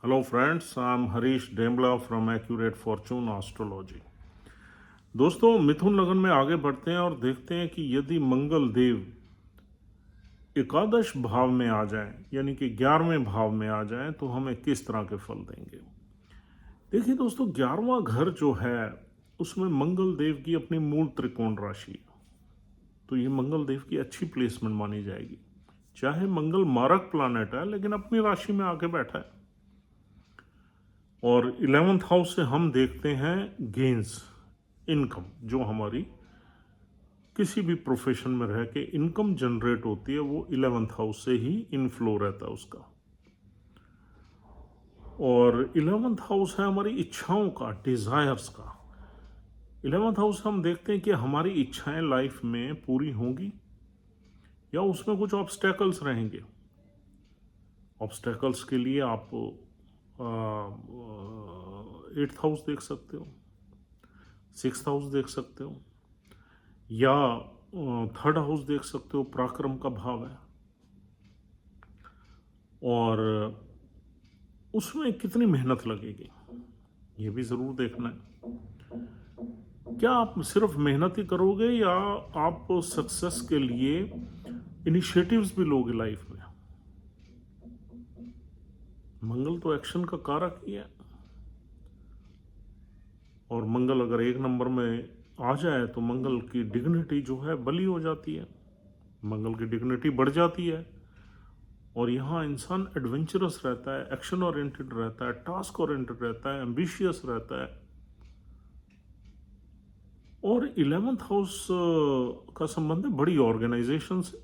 Hello friends, I'm Harish Dembla from Accurate Fortune Astrology। दोस्तों, मिथुन लगन में आगे बढ़ते हैं और देखते हैं कि यदि मंगल देव एकादश भाव में आ जाएं, यानी कि 11वें भाव में आ जाएं, तो हमें किस तरह के फल देंगे। देखिए दोस्तों, 11वां घर जो है उसमें मंगल देव की अपनी मूल त्रिकोण राशि है, तो ये मंगल देव की अच्छी प्लेसमेंट मानी जाएगी। चाहे मंगल मारक प्लैनेट है लेकिन अपनी राशि में आके बैठा है। और 11th हाउस से हम देखते हैं गेन्स, इनकम, जो हमारी किसी भी प्रोफेशन में रह के इनकम जनरेट होती है, वो 11th हाउस से ही इनफ्लो रहता है उसका। और 11th हाउस है हमारी इच्छाओं का, डिजायर्स का। 11th हाउस हम देखते हैं कि हमारी इच्छाएं लाइफ में पूरी होंगी या उसमें कुछ ऑब्स्टेकल्स रहेंगे। ऑब्स्टेकल्स के लिए आप 8th हाउस देख सकते हो, 6th हाउस देख सकते हो, या 3rd हाउस देख सकते हो, पराक्रम का भाव है। और उसमें कितनी मेहनत लगेगी ये भी ज़रूर देखना है। क्या आप सिर्फ मेहनत ही करोगे या आप सक्सेस के लिए इनिशिएटिव्स भी लोगे लाइफ में। मंगल तो एक्शन का कारक ही है, और मंगल अगर 1 नंबर में आ जाए तो मंगल की डिग्निटी जो है बली हो जाती है, मंगल की डिग्निटी बढ़ जाती है। और यहाँ इंसान एडवेंचरस रहता है, एक्शन ओरिएंटेड रहता है, टास्क ओरिएंटेड रहता है, एम्बिशियस रहता है। और 11th हाउस का संबंध है बड़ी ऑर्गेनाइजेशन से।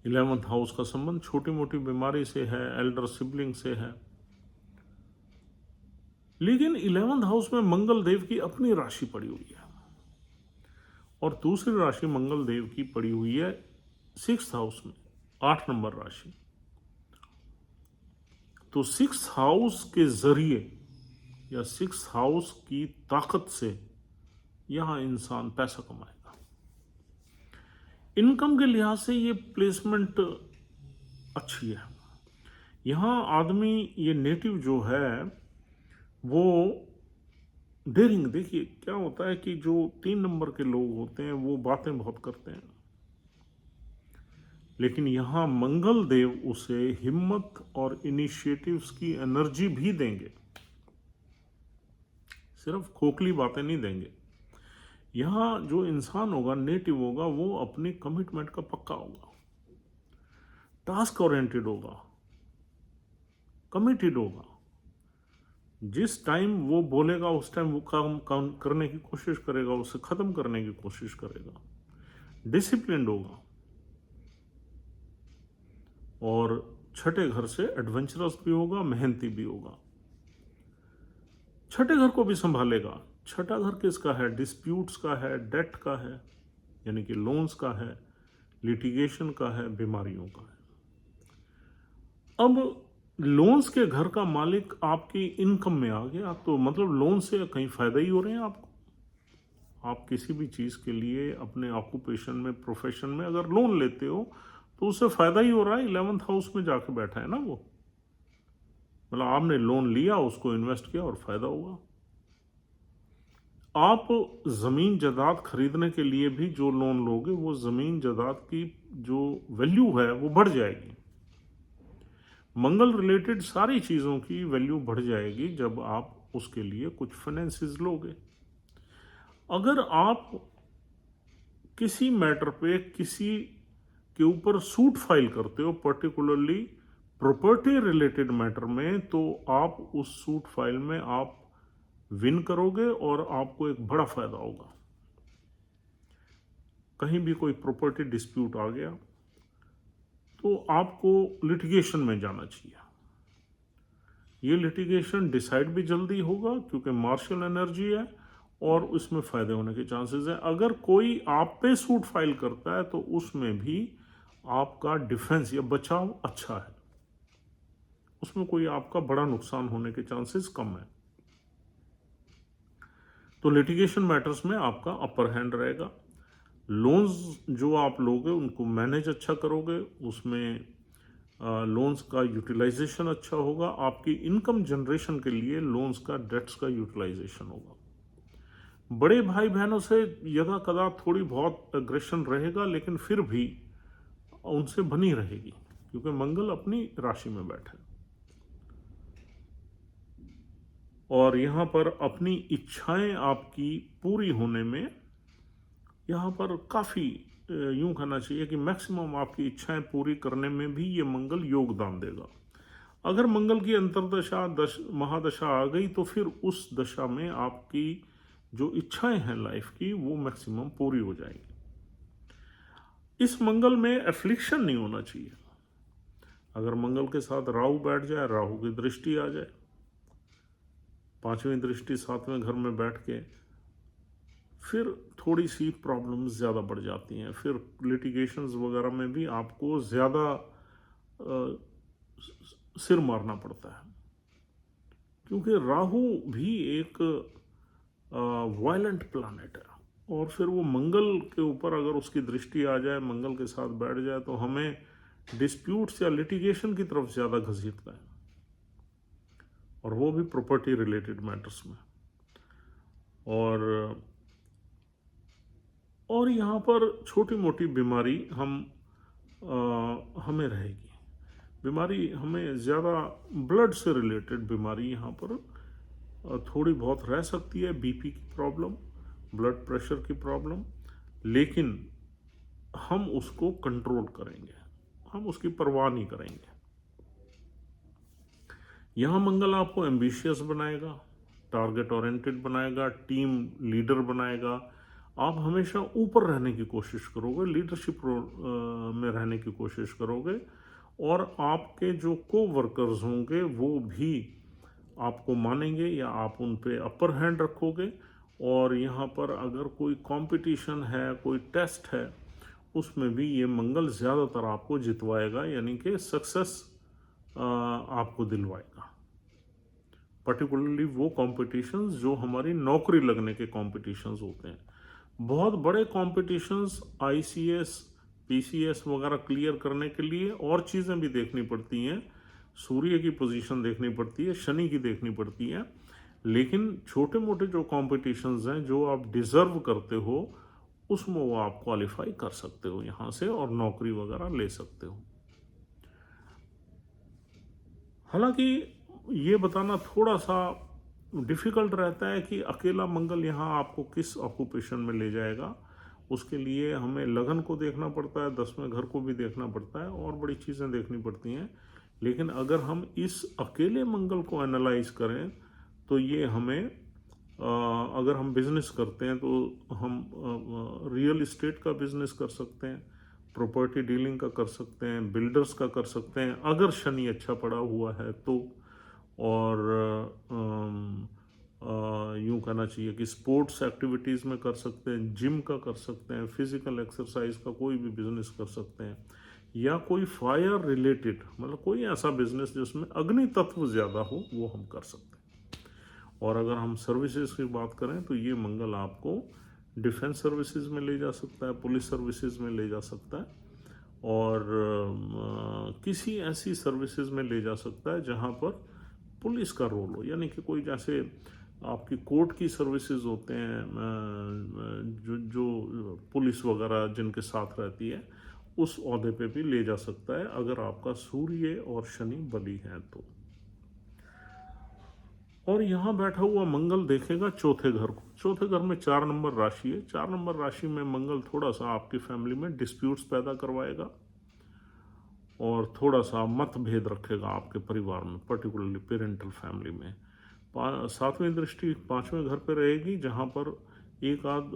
11th हाउस का संबंध छोटी मोटी बीमारी से है, एल्डर सिबलिंग से है। लेकिन 11th हाउस में मंगल देव की अपनी राशि पड़ी हुई है, और दूसरी राशि मंगल देव की पड़ी हुई है 6th हाउस में, 8 नंबर राशि। तो 6th हाउस के जरिए या 6th हाउस की ताकत से यहां इंसान पैसा कमाएगा। इनकम के लिहाज से ये प्लेसमेंट अच्छी है। यहां आदमी, ये नेटिव जो है वो डेयरिंग, देखिए क्या होता है कि जो 3 नंबर के लोग होते हैं वो बातें बहुत करते हैं, लेकिन यहां मंगल देव उसे हिम्मत और इनिशिएटिव्स की एनर्जी भी देंगे, सिर्फ खोखली बातें नहीं देंगे। यहां जो इंसान होगा, नेटिव होगा, वो अपनी कमिटमेंट का पक्का होगा, टास्क ओरिएंटेड होगा, कमिटेड होगा। जिस टाइम वो बोलेगा उस टाइम वो काम करने की कोशिश करेगा, उसे खत्म करने की कोशिश करेगा, डिसिप्लिन्ड होगा। और छठे घर से एडवेंचरस भी होगा, मेहनती भी होगा, छठे घर को भी संभालेगा। छठा घर किसका है? डिस्प्यूट्स का है, डेट का है, यानी कि लोन्स का है, लिटिगेशन का है, बीमारियों का है। अब लोन्स के घर का मालिक आपकी इनकम में आ गया, तो मतलब लोन से कहीं फायदा ही हो रहे हैं आपको। आप किसी भी चीज के लिए अपने ऑक्यूपेशन में, प्रोफेशन में अगर लोन लेते हो तो उससे फायदा ही हो रहा है। 11th हाउस में जाके बैठा है ना वो, मतलब आपने लोन लिया, उसको इन्वेस्ट किया और फायदा हुआ। आप जमीन जायदाद खरीदने के लिए भी जो लोन लोगे, वो जमीन जायदाद की जो वैल्यू है वो बढ़ जाएगी। मंगल रिलेटेड सारी चीजों की वैल्यू बढ़ जाएगी जब आप उसके लिए कुछ फाइनेंसेस लोगे। अगर आप किसी मैटर पे किसी के ऊपर सूट फाइल करते हो, पर्टिकुलरली प्रॉपर्टी रिलेटेड मैटर में, तो आप उस सूट फाइल में आप विन करोगे और आपको एक बड़ा फायदा होगा। कहीं भी कोई प्रॉपर्टी डिस्प्यूट आ गया तो आपको लिटिगेशन में जाना चाहिए। ये लिटिगेशन डिसाइड भी जल्दी होगा क्योंकि मार्शल एनर्जी है और उसमें फायदे होने के चांसेस हैं। अगर कोई आप पे सूट फाइल करता है तो उसमें भी आपका डिफेंस या बचाव अच्छा है, उसमें कोई आपका बड़ा नुकसान होने के चांसेस कम है। तो लिटिगेशन मैटर्स में आपका अपर हैंड रहेगा। लोन्स जो आप लोगे उनको मैनेज अच्छा करोगे, उसमें लोन्स का यूटिलाइजेशन अच्छा होगा, आपकी इनकम जनरेशन के लिए लोन्स का, डेट्स का यूटिलाइजेशन होगा। बड़े भाई बहनों से यदा कदा थोड़ी बहुत एग्रेशन रहेगा, लेकिन फिर भी उनसे बनी रहेगी, क्योंकि मंगल अपनी राशि में बैठे और यहाँ पर अपनी इच्छाएं आपकी पूरी होने में यहाँ पर काफ़ी यूं कहना चाहिए कि मैक्सिमम आपकी इच्छाएं पूरी करने में भी ये मंगल योगदान देगा। अगर मंगल की अंतर्दशा महादशा आ गई तो फिर उस दशा में आपकी जो इच्छाएं हैं लाइफ की वो मैक्सिमम पूरी हो जाएगी। इस मंगल में एफ्लिक्शन नहीं होना चाहिए। अगर मंगल के साथ राहु बैठ जाए, राहु की दृष्टि आ जाए, 5वीं दृष्टि 7वें घर में बैठ के, फिर थोड़ी सी प्रॉब्लम्स ज़्यादा बढ़ जाती हैं। फिर लिटिगेशंस वगैरह में भी आपको ज़्यादा सिर मारना पड़ता है, क्योंकि राहु भी एक वायलेंट प्लैनेट है। और फिर वो मंगल के ऊपर अगर उसकी दृष्टि आ जाए, मंगल के साथ बैठ जाए, तो हमें डिस्प्यूट्स या लिटिगेशन की तरफ ज़्यादा घसीटता है, और वो भी प्रॉपर्टी रिलेटेड मैटर्स में। और यहाँ पर छोटी मोटी बीमारी हमें रहेगी। बीमारी हमें ज़्यादा ब्लड से रिलेटेड बीमारी यहाँ पर थोड़ी बहुत रह सकती है, बीपी की प्रॉब्लम, ब्लड प्रेशर की प्रॉब्लम, लेकिन हम उसको कंट्रोल करेंगे, हम उसकी परवाह नहीं करेंगे। यहाँ मंगल आपको एम्बिशियस बनाएगा, टारगेट ओरिएंटेड बनाएगा, टीम लीडर बनाएगा। आप हमेशा ऊपर रहने की कोशिश करोगे, लीडरशिप में रहने की कोशिश करोगे, और आपके जो को वर्कर्स होंगे वो भी आपको मानेंगे या आप उन पे अपर हैंड रखोगे। और यहाँ पर अगर कोई कंपटीशन है, कोई टेस्ट है, उसमें भी ये मंगल ज़्यादातर आपको जितवाएगा, यानी कि सक्सेस आपको दिलवाएगा। पर्टिकुलरली वो कॉम्पिटिशन्स जो हमारी नौकरी लगने के कॉम्पिटिशन्स होते हैं। बहुत बड़े कॉम्पिटिशन्स ICS PCS वगैरह क्लियर करने के लिए और चीज़ें भी देखनी पड़ती हैं, सूर्य की पोजीशन देखनी पड़ती है, शनि की देखनी पड़ती है, लेकिन छोटे मोटे जो कॉम्पिटिशन्स हैं जो आप डिज़र्व करते हो, उसमें वो आप क्वालिफाई कर सकते हो यहाँ से और नौकरी वगैरह ले सकते हो। हालांकि ये बताना थोड़ा सा डिफ़िकल्ट रहता है कि अकेला मंगल यहाँ आपको किस ऑक्यूपेशन में ले जाएगा। उसके लिए हमें लगन को देखना पड़ता है, 10वें घर को भी देखना पड़ता है, और बड़ी चीज़ें देखनी पड़ती हैं। लेकिन अगर हम इस अकेले मंगल को एनालाइज करें तो ये हमें अगर हम बिज़नेस करते हैं तो हम रियल इस्टेट का बिज़नेस कर सकते हैं, प्रॉपर्टी डीलिंग का कर सकते हैं, बिल्डर्स का कर सकते हैं अगर शनि अच्छा पड़ा हुआ है तो। और यूँ कहना चाहिए कि स्पोर्ट्स एक्टिविटीज़ में कर सकते हैं, जिम का कर सकते हैं, फिज़िकल एक्सरसाइज का कोई भी बिज़नेस कर सकते हैं, या कोई फायर रिलेटेड, मतलब कोई ऐसा बिज़नेस जिसमें अग्नि तत्व ज़्यादा हो, वो हम कर सकते हैं। और अगर हम सर्विसेज की बात करें तो ये मंगल आपको डिफेंस सर्विसेज में ले जा सकता है, पुलिस सर्विसेज में ले जा सकता है, और किसी ऐसी सर्विसेज में ले जा सकता है जहाँ पर पुलिस का रोल हो, यानी कि कोई जैसे आपकी कोर्ट की सर्विसेज होते हैं, जो पुलिस वगैरह जिनके साथ रहती है, उस ओहदे पे भी ले जा सकता है अगर आपका सूर्य और शनि बली हैं तो। और यहाँ बैठा हुआ मंगल देखेगा चौथे घर को। चौथे घर में 4 नंबर राशि है। 4 नंबर राशि में मंगल थोड़ा सा आपकी फैमिली में डिस्प्यूट्स पैदा करवाएगा और थोड़ा सा मतभेद रखेगा आपके परिवार में, पर्टिकुलरली पेरेंटल फैमिली में। 7वीं दृष्टि 5वें घर पे रहेगी, जहाँ पर एक आध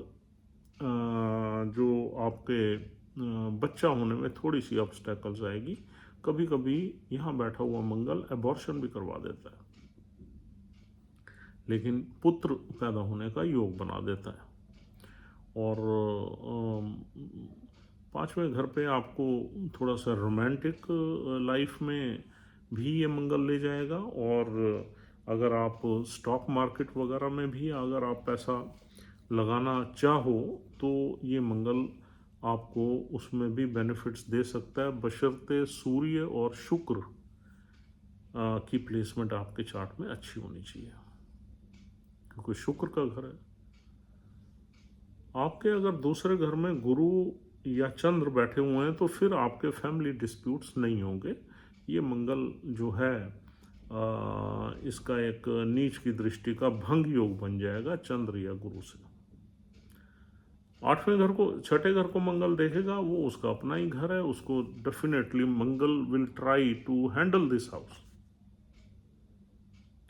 जो आपके बच्चा होने में थोड़ी सी ऑब्स्टेकल्स आएगी। कभी कभी यहाँ बैठा हुआ मंगल एबॉर्शन भी करवा देता है, लेकिन पुत्र पैदा होने का योग बना देता है। और 5वें घर पे आपको थोड़ा सा रोमांटिक लाइफ में भी ये मंगल ले जाएगा। और अगर आप स्टॉक मार्केट वगैरह में भी अगर आप पैसा लगाना चाहो तो ये मंगल आपको उसमें भी बेनिफिट्स दे सकता है, बशर्ते सूर्य और शुक्र की प्लेसमेंट आपके चार्ट में अच्छी होनी चाहिए, क्योंकि शुक्र का घर है। आपके अगर दूसरे घर में गुरु या चंद्र बैठे हुए हैं तो फिर आपके फैमिली डिस्प्यूट्स नहीं होंगे। ये मंगल जो है इसका एक नीच की दृष्टि का भंग योग बन जाएगा चंद्र या गुरु से। 8वें घर को, छठे घर को मंगल देखेगा, वो उसका अपना ही घर है, उसको definitely Mangal will try to handle this house.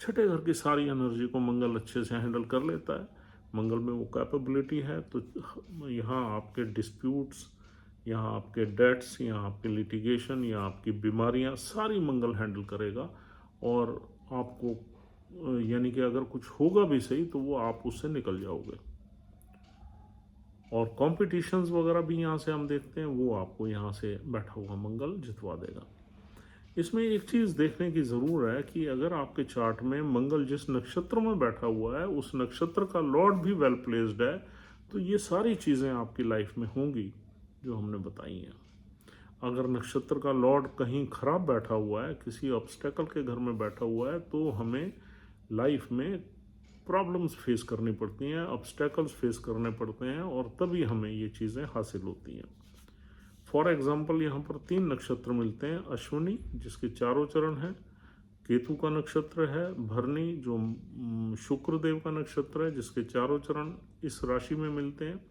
छठे घर की सारी एनर्जी को मंगल अच्छे से हैंडल कर लेता है, मंगल में वो कैपेबिलिटी है। तो यहाँ आपके डिस्प्यूट्स, यहाँ आपके डेट्स, यहाँ आपके लिटिगेशन, यहाँ आपकी बीमारियाँ सारी मंगल हैंडल करेगा। और आपको यानी कि अगर कुछ होगा भी सही तो वो आप उससे निकल जाओगे। और कॉम्पिटिशन्स वगैरह भी यहाँ से हम देखते हैं, वो आपको यहाँ से बैठा हुआ मंगल जितवा देगा। इसमें एक चीज़ देखने की ज़रूर है कि अगर आपके चार्ट में मंगल जिस नक्षत्र में बैठा हुआ है उस नक्षत्र का लॉर्ड भी वेल प्लेस्ड है, तो ये सारी चीज़ें आपकी लाइफ में होंगी जो हमने बताई हैं। अगर नक्षत्र का लॉर्ड कहीं खराब बैठा हुआ है, किसी ऑब्स्टेकल के घर में बैठा हुआ है, तो हमें लाइफ में प्रॉब्लम्स फेस करनी पड़ती हैं, ऑब्स्टेकल्स फेस करने पड़ते हैं, और तभी हमें ये चीज़ें हासिल होती हैं। फॉर एग्जाम्पल यहाँ पर 3 नक्षत्र मिलते हैं, अश्विनी जिसके चारों चरण हैं, केतु का नक्षत्र है, भरणी जो शुक्र देव का नक्षत्र है जिसके चारों चरण इस राशि में मिलते हैं,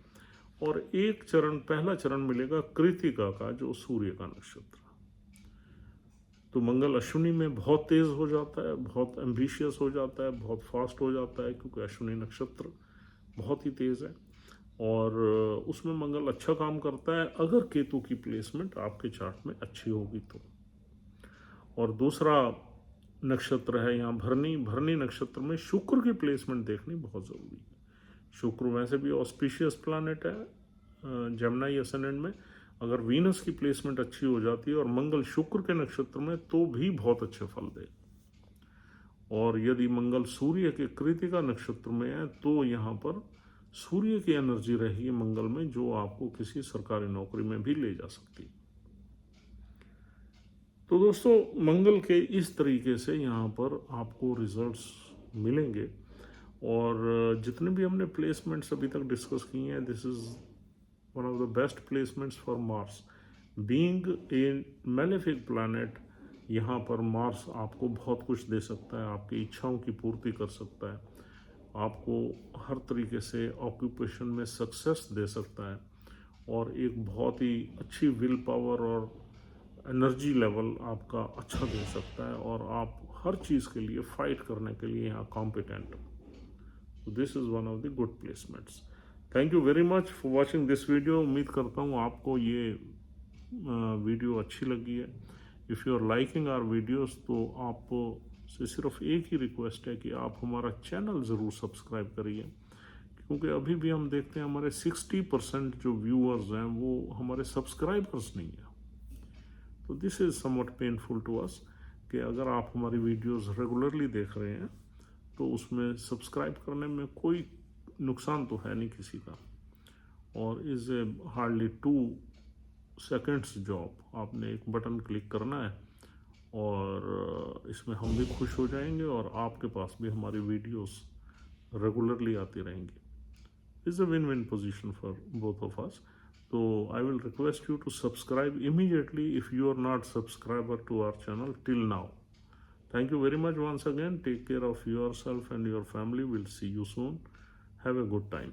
और एक चरण, पहला चरण मिलेगा कृतिका का जो सूर्य का नक्षत्र। तो मंगल अश्विनी में बहुत तेज हो जाता है, बहुत एम्बिशियस हो जाता है, बहुत फास्ट हो जाता है, क्योंकि अश्विनी नक्षत्र बहुत ही तेज है और उसमें मंगल अच्छा काम करता है अगर केतु की प्लेसमेंट आपके चार्ट में अच्छी होगी तो। और दूसरा नक्षत्र है यहाँ भरणी। भरणी नक्षत्र में शुक्र की प्लेसमेंट देखनी बहुत ज़रूरी है। शुक्र वैसे भी ऑस्पिशियस प्लैनेट है जेमिनी असेंडेंट में। अगर वीनस की प्लेसमेंट अच्छी हो जाती है और मंगल शुक्र के नक्षत्र में, तो भी बहुत अच्छे फल दे। और यदि मंगल सूर्य के कृतिका नक्षत्र में है तो यहाँ पर सूर्य की एनर्जी रहेगी मंगल में, जो आपको किसी सरकारी नौकरी में भी ले जा सकती। तो दोस्तों, मंगल के इस तरीके से यहाँ पर आपको रिजल्ट्स मिलेंगे। और जितने भी हमने प्लेसमेंट्स अभी तक डिस्कस किए हैं, this is one of the best placements for Mars. Being a malefic planet, यहाँ पर मार्स आपको बहुत कुछ दे सकता है, आपकी इच्छाओं की पूर्ति कर सकता है, आपको हर तरीके से ऑक्यूपेशन में सक्सेस दे सकता है, और एक बहुत ही अच्छी विल पावर और एनर्जी लेवल आपका अच्छा दे सकता है, और आप हर चीज़ के लिए फाइट करने के लिए यहाँ कॉम्पिटेंट हो। So this is one of the good placements. Thank you very much for watching this video. उम्मीद करता हूँ आपको ये वीडियो अच्छी लगी है। If you are liking our videos, तो आप से सिर्फ एक ही रिक्वेस्ट है कि आप हमारा चैनल ज़रूर सब्सक्राइब करिए, क्योंकि अभी भी हम देखते हैं हमारे 60% जो व्यूअर्स हैं वो हमारे सब्सक्राइबर्स नहीं हैं। तो this is somewhat painful to us कि अगर आप हमारी वीडियोस रेगुलरली देख रहे हैं तो उसमें सब्सक्राइब करने में कोई नुकसान तो है नहीं किसी का, और is a hardly 2 seconds job. आपने एक बटन क्लिक करना है और इसमें हम भी खुश हो जाएंगे और आपके पास भी हमारी वीडियोस रेगुलरली आती रहेंगी। Is a win win position for both of us. तो I will request you to subscribe immediately if you are not subscriber to our channel till now. Thank you very much once again. Take care of yourself and your family. We'll see you soon. Have a good time.